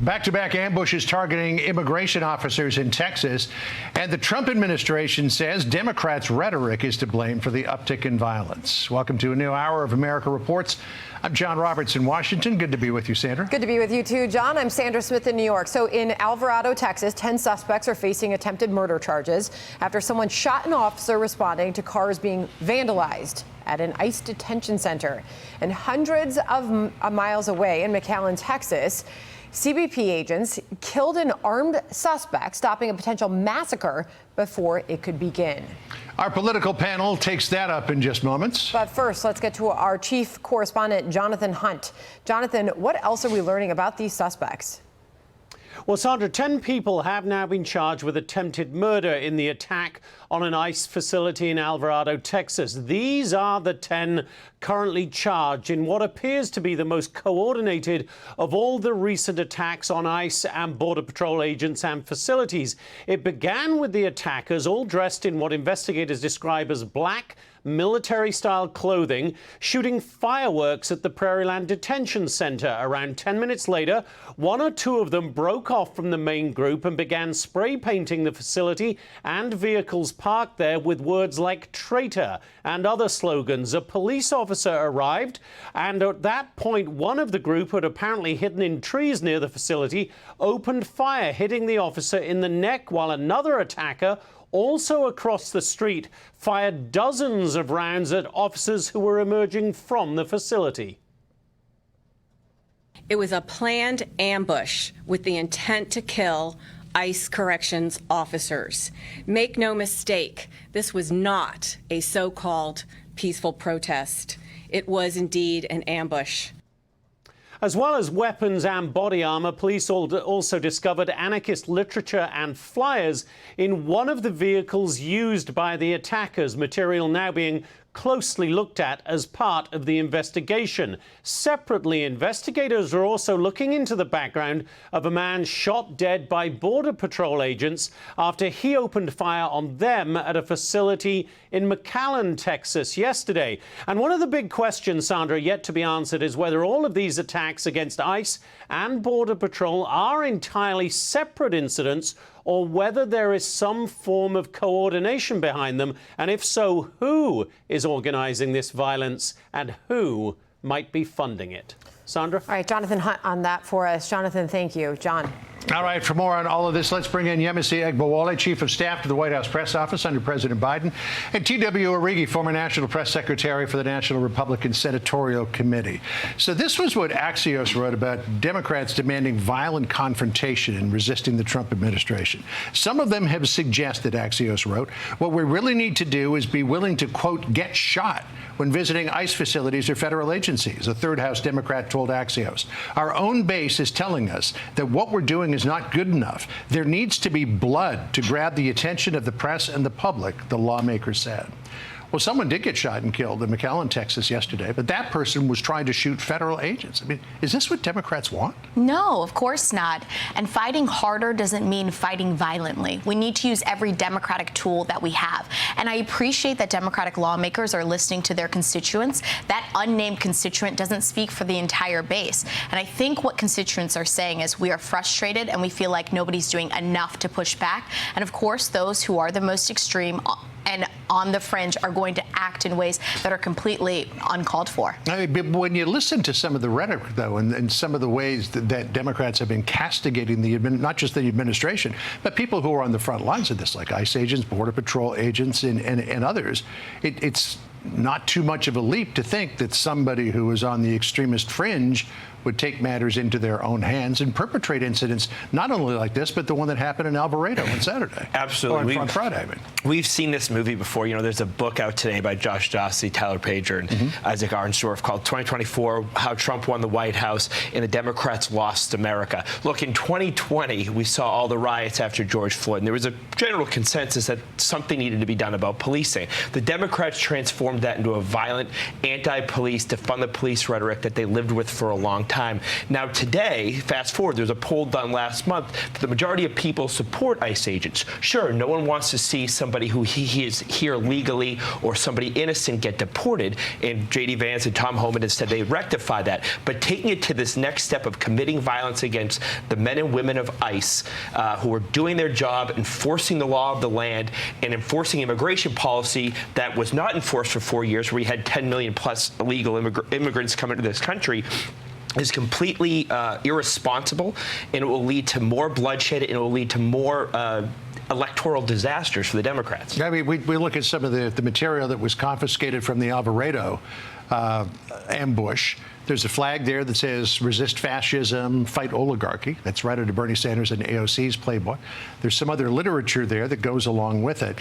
Back-to-back ambushes targeting immigration officers in Texas, and the Trump administration says Democrats' rhetoric is to blame for the uptick in violence. Welcome to a new hour of America Reports. I'm John Roberts in Washington. Good to be with you, Sandra. Good to be with you, too, John. I'm Sandra Smith in New York. So in Alvarado, Texas, 10 suspects are facing attempted murder charges after someone shot an officer responding to cars being vandalized at an ICE detention center. And hundreds of miles away in McAllen, Texas, CBP agents killed an armed suspect, stopping a potential massacre before it could begin. Our political panel takes that up in just moments. But first, let's get to our chief correspondent, Jonathan Hunt. Jonathan, what else are we learning about these suspects? Well, Sandra, 10 people have now been charged with attempted murder in the attack on an ICE facility in Alvarado, Texas. These are the 10 currently charged in what appears to be the most coordinated of all the recent attacks on ICE and Border Patrol agents and facilities. It began with the attackers all dressed in what investigators describe as black military-style clothing, shooting fireworks at the Prairieland Detention Center. Around 10 minutes later, one or two of them broke off from the main group and began spray painting the facility and vehicles parked there with words like traitor and other slogans. A police officer arrived, and at that point, one of the group, who had apparently hidden in trees near the facility, opened fire, hitting the officer in the neck, while another attacker, also across the street, fired dozens of rounds at officers who were emerging from the facility. It was a planned ambush with the intent to kill ICE corrections officers. Make no mistake, this was not a so-called peaceful protest. It was indeed an ambush. As well as weapons and body armor, police also discovered anarchist literature and flyers in one of the vehicles used by the attackers, material now being closely looked at as part of the investigation. Separately, investigators are also looking into the background of a man shot dead by Border Patrol agents after he opened fire on them at a facility in McAllen, Texas yesterday. And one of the big questions, Sandra, yet to be answered is whether all of these attacks against ICE and Border Patrol are entirely separate incidents or whether there is some form of coordination behind them, and if so, who is organizing this violence and who might be funding it. Sandra? All right, Jonathan Hunt on that for us. Jonathan, thank you. John. All right, for more on all of this, let's bring in Yemisi Egbowale, Chief of Staff to the White House Press Office under President Biden, and T.W. Origi, former National Press Secretary for the National Republican Senatorial Committee. So this was what Axios wrote about Democrats demanding violent confrontation and resisting the Trump administration. Some of them have suggested, Axios wrote, what we really need to do is be willing to, quote, get shot when visiting ICE facilities or federal agencies, a third House Democrat told Axios. Our own base is telling us that what we're doing is not good enough. There needs to be blood to grab the attention of the press and the public, the lawmaker said. Well, someone did get shot and killed in McAllen, Texas yesterday, but that person was trying to shoot federal agents. I mean, is this what Democrats want? No, of course not. And fighting harder doesn't mean fighting violently. We need to use every Democratic tool that we have. And I appreciate that Democratic lawmakers are listening to their constituents. That unnamed constituent doesn't speak for the entire base. And I think what constituents are saying is we are frustrated and we feel like nobody's doing enough to push back. And of course, those who are the most extreme and on the fringe are going to act in ways that are completely uncalled for. I mean, when you listen to some of the rhetoric, though, and some of the ways that Democrats have been castigating not just the administration, but people who are on the front lines of this, like ICE agents, Border Patrol agents, and others, it's not too much of a leap to think that somebody who is on the extremist fringe would take matters into their own hands and perpetrate incidents not only like this, but the one that happened in Alvarado on Saturday. Absolutely. Or on Friday, I mean. We've seen this movie before. You know, there's a book out today by Josh Jossi, Tyler Pager, and Isaac Arnsdorf called 2024, How Trump Won the White House and the Democrats Lost America. Look, in 2020, we saw all the riots after George Floyd, and there was a general consensus that something needed to be done about policing. The Democrats transformed that into a violent, anti-police, defund the police rhetoric that they lived with for a long time. Now, today, fast forward, there's a poll done last month that the majority of people support ICE agents. Sure, no one wants to see somebody who he is here legally or somebody innocent get deported, and J.D. Vance and Tom Homan have said they rectify that. But taking it to this next step of committing violence against the men and women of ICE who are doing their job, enforcing the law of the land, and enforcing immigration policy that was not enforced for 4 years, where we had 10 million plus illegal immigrants come into this country, is completely irresponsible, and it will lead to more bloodshed, and it will lead to more electoral disasters for the Democrats. I mean, we look at some of the material that was confiscated from the Alvarado ambush. There's a flag there that says resist fascism, fight oligarchy. That's right out of Bernie Sanders and AOC's playbook. There's some other literature there that goes along with it.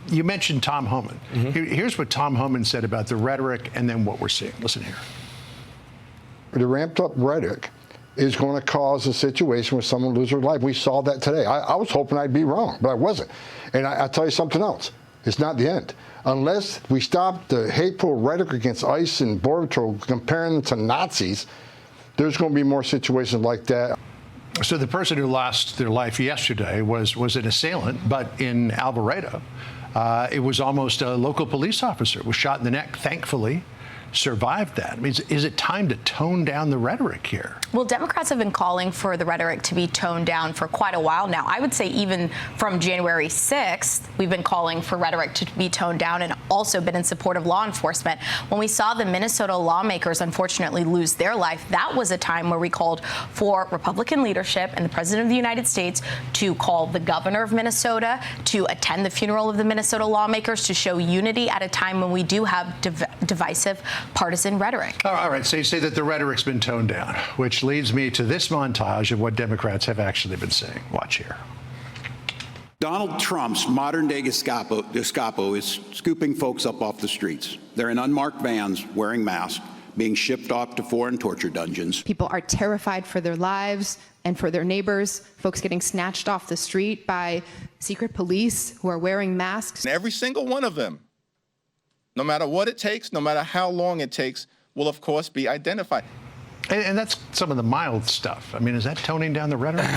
You mentioned Tom Homan. Here's what Tom Homan said about the rhetoric and then what we're seeing. Listen here. The ramped up rhetoric is going to cause a situation where someone loses their life. We saw that today. I was hoping I'd be wrong, but I wasn't. And I'll tell you something else. It's not the end. Unless we stop the hateful rhetoric against ICE and Border Patrol, comparing them to Nazis, there's going to be more situations like that. So the person who lost their life yesterday was an assailant, but in Alvarado, it was almost a local police officer was shot in the neck, thankfully. Survived that. I mean, is it time to tone down the rhetoric here? Well, Democrats have been calling for the rhetoric to be toned down for quite a while now. I would say even from January 6th, we've been calling for rhetoric to be toned down and also been in support of law enforcement. When we saw the Minnesota lawmakers unfortunately lose their life, that was a time where we called for Republican leadership and the President of the United States to call the governor of Minnesota to attend the funeral of the Minnesota lawmakers, to show unity at a time when we do have divisive partisan rhetoric. All right, so you say that the rhetoric's been toned down, which leads me to this montage of what Democrats have actually been saying. Watch here. Donald Trump's modern-day Gestapo is scooping folks up off the streets. They're in unmarked vans, wearing masks, being shipped off to foreign torture dungeons. People are terrified for their lives and for their neighbors, folks getting snatched off the street by secret police who are wearing masks. And every single one of them, no matter what it takes, no matter how long it takes, will, of course, be identified. And that's some of the mild stuff. I mean, is that toning down the rhetoric?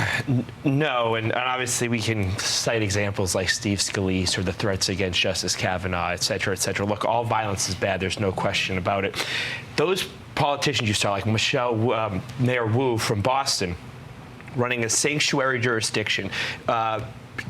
No, and obviously we can cite examples like Steve Scalise or the threats against Justice Kavanaugh, et cetera, et cetera. Look, all violence is bad. There's no question about it. Those politicians you saw, like Mayor Wu from Boston, running a sanctuary jurisdiction,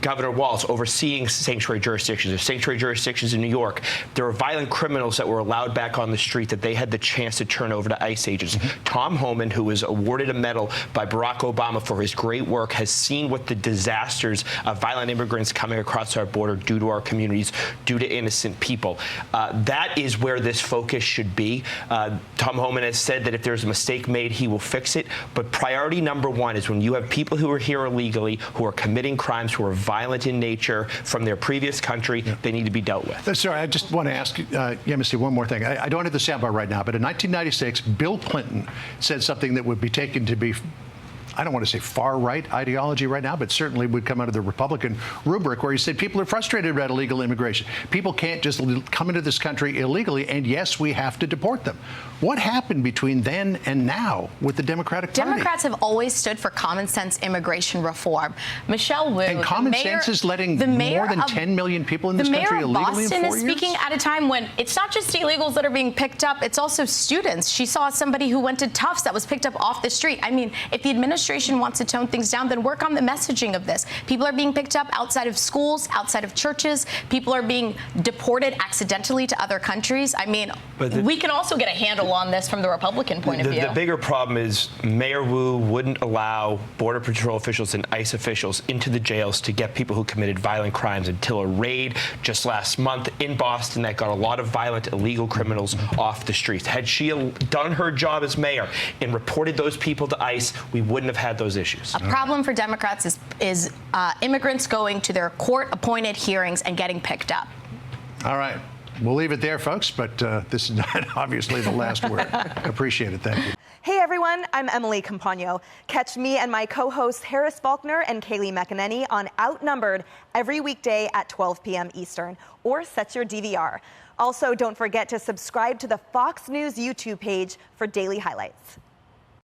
Governor Walz overseeing sanctuary jurisdictions. There's sanctuary jurisdictions in New York. There were violent criminals that were allowed back on the street that they had the chance to turn over to ICE agents. Tom Homan, who was awarded a medal by Barack Obama for his great work, has seen what the disasters of violent immigrants coming across our border do to our communities, do to innocent people. That is where this focus should be. Tom Homan has said that if there's a mistake made, he will fix it. But priority number one is when you have people who are here illegally, who are committing crimes, who are violent in nature from their previous country, they need to be dealt with. Sorry, I just want to ask Yemisi one more thing. I don't have the soundbite right now, but in 1996, Bill Clinton said something that would be taken to be, I don't want to say far-right ideology right now, but certainly would come out of the Republican rubric, where he said people are frustrated about illegal immigration. People can't just come into this country illegally, and yes, we have to deport them. What happened between then and now with the Democratic Party? Democrats have always stood for common sense immigration reform. Michelle Wu, and common sense is letting more than 10 million people in this country illegally in 4 years? The mayor of Boston is speaking at a time when it's not just illegals that are being picked up, it's also students. She saw somebody who went to Tufts that was picked up off the street. I mean, if the administration wants to tone things down, then work on the messaging of this. People are being picked up outside of schools, outside of churches. People are being deported accidentally to other countries. I mean, we can also get a handle on this from the Republican point of view. The bigger problem is Mayor Wu wouldn't allow Border Patrol officials and ICE officials into the jails to get people who committed violent crimes until a raid just last month in Boston that got a lot of violent illegal criminals off the streets. Had she done her job as mayor and reported those people to ICE, we wouldn't have had those issues. A problem for Democrats is immigrants going to their court-appointed hearings and getting picked up. All right. We'll leave it there, folks, but this is not obviously the last word. Appreciate it. Thank you. Hey, everyone. I'm Emily Campagno. Catch me and my co-hosts Harris Faulkner and Kaylee McEnany on Outnumbered every weekday at 12 p.m. Eastern, or set your DVR. Also, don't forget to subscribe to the Fox News YouTube page for daily highlights.